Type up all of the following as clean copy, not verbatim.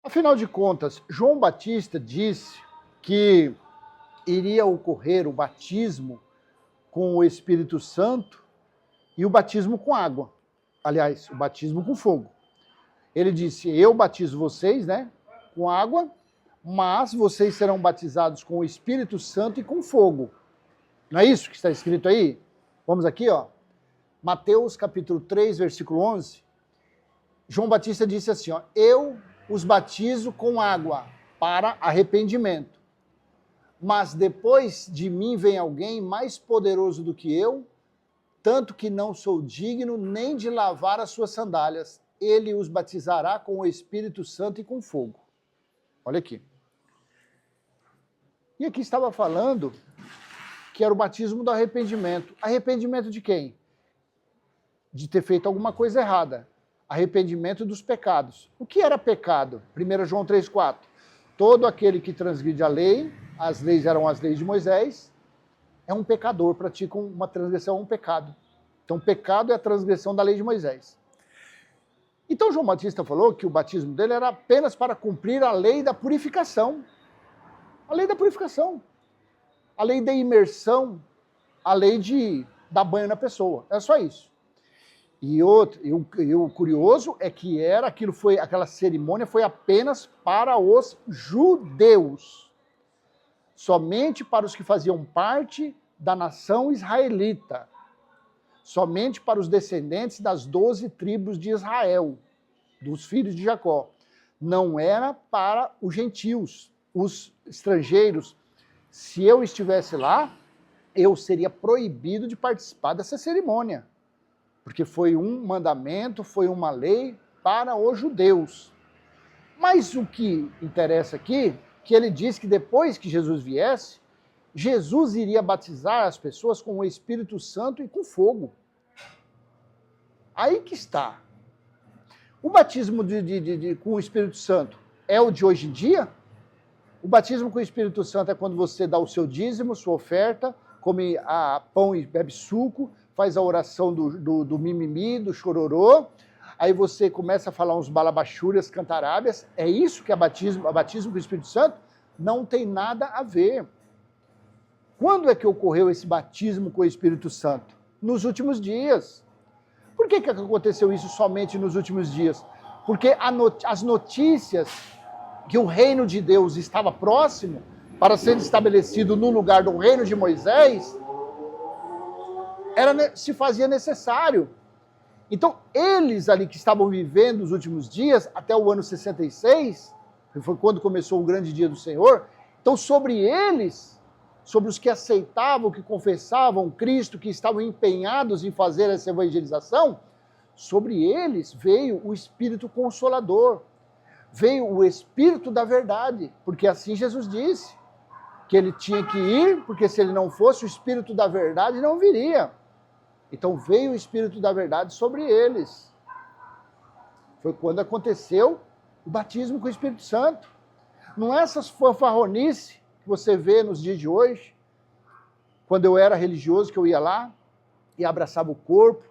Afinal de contas, João Batista disse que iria ocorrer o batismo com o Espírito Santo e o batismo com água. Aliás, o batismo com fogo. Ele disse, eu batizo vocês, com água, mas vocês serão batizados com o Espírito Santo e com fogo. Não é isso que está escrito aí? Vamos aqui, Mateus capítulo 3, versículo 11. João Batista disse assim, eu os batizo com água para arrependimento. Mas depois de mim vem alguém mais poderoso do que eu, tanto que não sou digno nem de lavar as suas sandálias. Ele os batizará com o Espírito Santo e com fogo. Olha aqui. E aqui estava falando que era o batismo do arrependimento. Arrependimento de quem? De ter feito alguma coisa errada. Arrependimento dos pecados. O que era pecado? 1 João 3,4. Todo aquele que transgride a lei, as leis eram as leis de Moisés, é um pecador, pratica uma transgressão, um pecado. Então, pecado é a transgressão da lei de Moisés. Então, João Batista falou que o batismo dele era apenas para cumprir a lei da purificação. A lei da purificação. A lei da imersão, a lei de dar banho na pessoa. É só isso. E o curioso é que aquela cerimônia foi apenas para os judeus. Somente para os que faziam parte da nação israelita. Somente para os descendentes das 12 tribos de Israel, dos filhos de Jacó. Não era para os gentios, os estrangeiros. Se eu estivesse lá, eu seria proibido de participar dessa cerimônia. Porque foi um mandamento, foi uma lei para os judeus. Mas o que interessa aqui, que ele diz que depois que Jesus viesse, Jesus iria batizar as pessoas com o Espírito Santo e com fogo. Aí que está. O batismo com o Espírito Santo é o de hoje em dia? O batismo com o Espírito Santo é quando você dá o seu dízimo, sua oferta, come pão e bebe suco, faz a oração do mimimi, do chororô, aí você começa a falar uns balabachúrias, cantarábias. É isso que é batismo com o Espírito Santo? Não tem nada a ver. Quando é que ocorreu esse batismo com o Espírito Santo? Nos últimos dias. Por que aconteceu isso somente nos últimos dias? Porque as notícias que o reino de Deus estava próximo para ser estabelecido no lugar do reino de Moisés, se fazia necessário. Então, eles ali que estavam vivendo os últimos dias, até o ano 66, que foi quando começou o grande dia do Senhor, então sobre eles, sobre os que aceitavam, que confessavam Cristo, que estavam empenhados em fazer essa evangelização, sobre eles veio o Espírito Consolador, veio o Espírito da verdade, porque assim Jesus disse, que ele tinha que ir, porque se ele não fosse, o Espírito da verdade não viria. Então veio o Espírito da verdade sobre eles. Foi quando aconteceu o batismo com o Espírito Santo. Não é essas fanfarronices que você vê nos dias de hoje, quando eu era religioso, que eu ia lá e abraçava o corpo,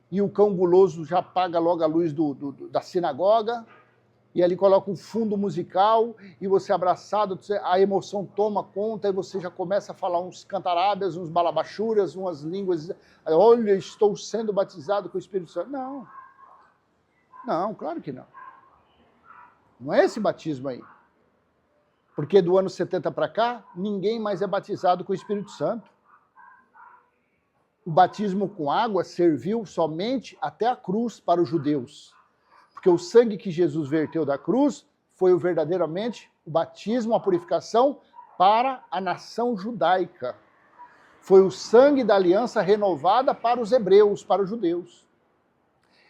e o cão guloso já apaga logo a luz da sinagoga, e ali coloca um fundo musical, e você abraçado, a emoção toma conta, e você já começa a falar uns cantarábias, uns balabachúrias, umas línguas, olha, estou sendo batizado com o Espírito Santo. Não. Não, claro que não. Não é esse batismo aí. Porque do ano 70 para cá, ninguém mais é batizado com o Espírito Santo. O batismo com água serviu somente até a cruz para os judeus. Porque o sangue que Jesus verteu da cruz foi verdadeiramente o batismo, a purificação para a nação judaica. Foi o sangue da aliança renovada para os hebreus, para os judeus.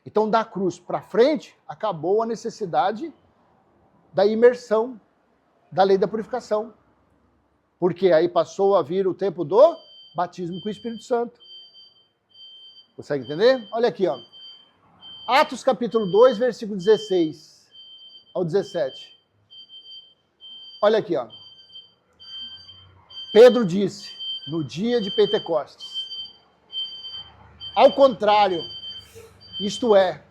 Então, da cruz para frente, acabou a necessidade da imersão, da lei da purificação. Porque aí passou a vir o tempo do batismo com o Espírito Santo. Consegue entender? Olha aqui, Atos capítulo 2, versículo 16 ao 17. Olha aqui, Pedro disse, no dia de Pentecostes, ao contrário, isto é,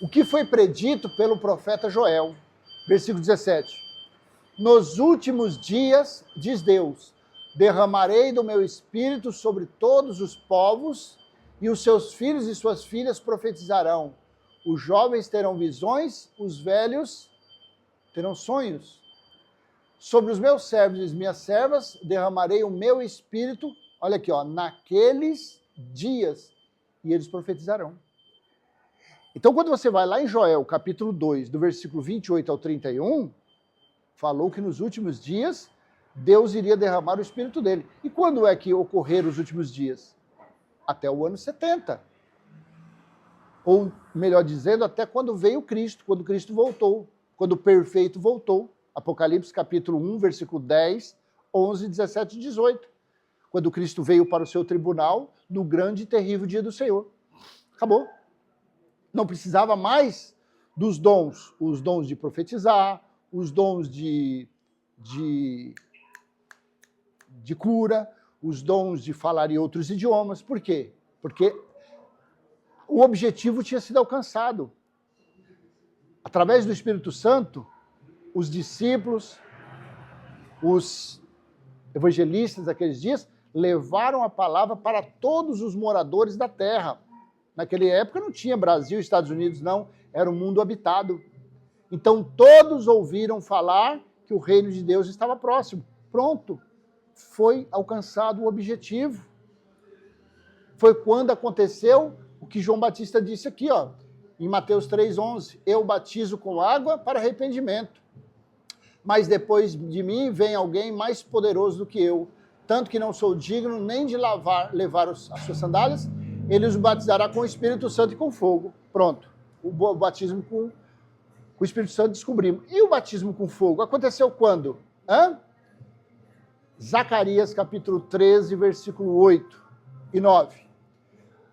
o que foi predito pelo profeta Joel. Versículo 17. Nos últimos dias, diz Deus, derramarei do meu espírito sobre todos os povos, e os seus filhos e suas filhas profetizarão. Os jovens terão visões, os velhos terão sonhos. Sobre os meus servos e as minhas servas derramarei o meu espírito, olha aqui, ó, naqueles dias, e eles profetizarão. Então, quando você vai lá em Joel, capítulo 2, do versículo 28 ao 31, falou que nos últimos dias Deus iria derramar o espírito dele. E quando é que ocorreram os últimos dias? Até o ano 70. Ou, melhor dizendo, até quando veio Cristo, quando Cristo voltou, quando o perfeito voltou. Apocalipse capítulo 1, versículo 10, 11, 17 e 18. Quando Cristo veio para o seu tribunal no grande e terrível dia do Senhor. Acabou. Não precisava mais dos dons, os dons de profetizar, os dons de cura, os dons de falar em outros idiomas. Por quê? Porque o objetivo tinha sido alcançado. Através do Espírito Santo, os discípulos, os evangelistas daqueles dias, levaram a palavra para todos os moradores da terra. Naquela época não tinha Brasil, Estados Unidos, não. Era um mundo habitado. Então todos ouviram falar que o reino de Deus estava próximo. Pronto. Foi alcançado o objetivo. Foi quando aconteceu o que João Batista disse aqui, ó, em Mateus 3,11. Eu batizo com água para arrependimento. Mas depois de mim vem alguém mais poderoso do que eu, tanto que não sou digno nem de levar as suas sandálias, ele os batizará com o Espírito Santo e com fogo. Pronto. O batismo com o Espírito Santo descobrimos. E o batismo com fogo? Aconteceu quando? Zacarias capítulo 13, versículo 8 e 9.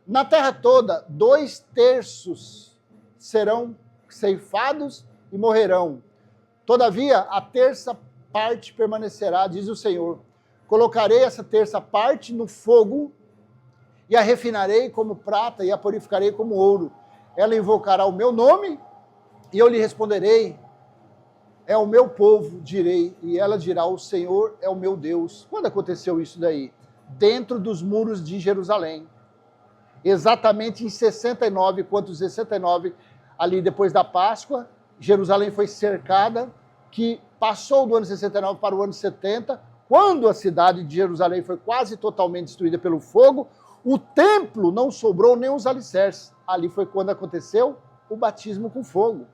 Na terra toda, 2/3 serão ceifados e morrerão. Todavia, a terça parte permanecerá, diz o Senhor. Colocarei essa terça parte no fogo e a refinarei como prata e a purificarei como ouro. Ela invocará o meu nome e eu lhe responderei. É o meu povo, direi, e ela dirá, o Senhor é o meu Deus. Quando aconteceu isso daí? Dentro dos muros de Jerusalém. Exatamente em 69, quanto 69, ali depois da Páscoa, Jerusalém foi cercada, que passou do ano 69 para o ano 70, quando a cidade de Jerusalém foi quase totalmente destruída pelo fogo, o templo não sobrou nem os alicerces. Ali foi quando aconteceu o batismo com fogo.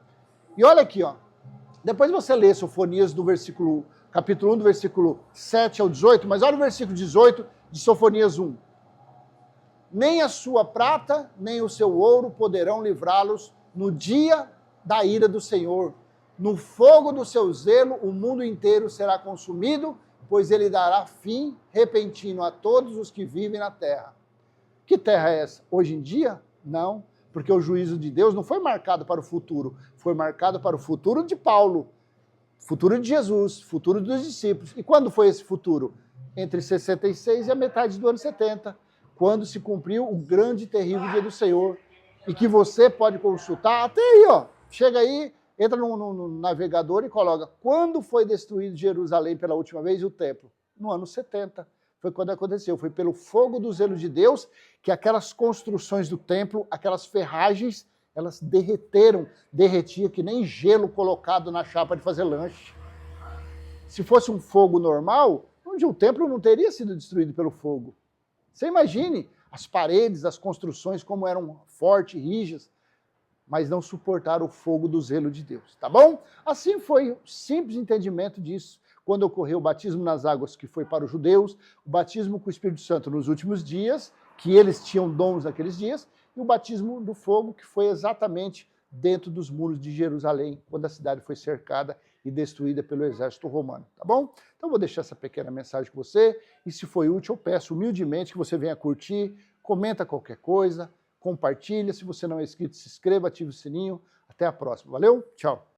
E olha aqui, ó. Depois você lê Sofonias do capítulo 1, do versículo 7 ao 18, mas olha o versículo 18 de Sofonias 1. Nem a sua prata, nem o seu ouro poderão livrá-los no dia da ira do Senhor. No fogo do seu zelo, o mundo inteiro será consumido, pois ele dará fim repentino a todos os que vivem na terra. Que terra é essa? Hoje em dia? Não, porque o juízo de Deus não foi marcado para o futuro, foi marcado para o futuro de Paulo, futuro de Jesus, futuro dos discípulos. E quando foi esse futuro? Entre 66 e a metade do ano 70, quando se cumpriu o grande e terrível dia do Senhor, e que você pode consultar, até aí, ó, chega aí, entra no navegador e coloca, quando foi destruído Jerusalém pela última vez e o templo? No ano 70. Foi quando aconteceu, foi pelo fogo do zelo de Deus que aquelas construções do templo, aquelas ferragens, elas derretia que nem gelo colocado na chapa de fazer lanche. Se fosse um fogo normal, onde o templo não teria sido destruído pelo fogo. Você imagine as paredes, as construções como eram fortes, rígidas, mas não suportaram o fogo do zelo de Deus, tá bom? Assim foi o simples entendimento disso, quando ocorreu o batismo nas águas, que foi para os judeus, o batismo com o Espírito Santo nos últimos dias, que eles tinham dons naqueles dias, e o batismo do fogo, que foi exatamente dentro dos muros de Jerusalém, quando a cidade foi cercada e destruída pelo exército romano, tá bom? Então vou deixar essa pequena mensagem com você, e se foi útil, eu peço humildemente que você venha curtir, comenta qualquer coisa, compartilha, se você não é inscrito, se inscreva, ative o sininho. Até a próxima. Valeu? Tchau!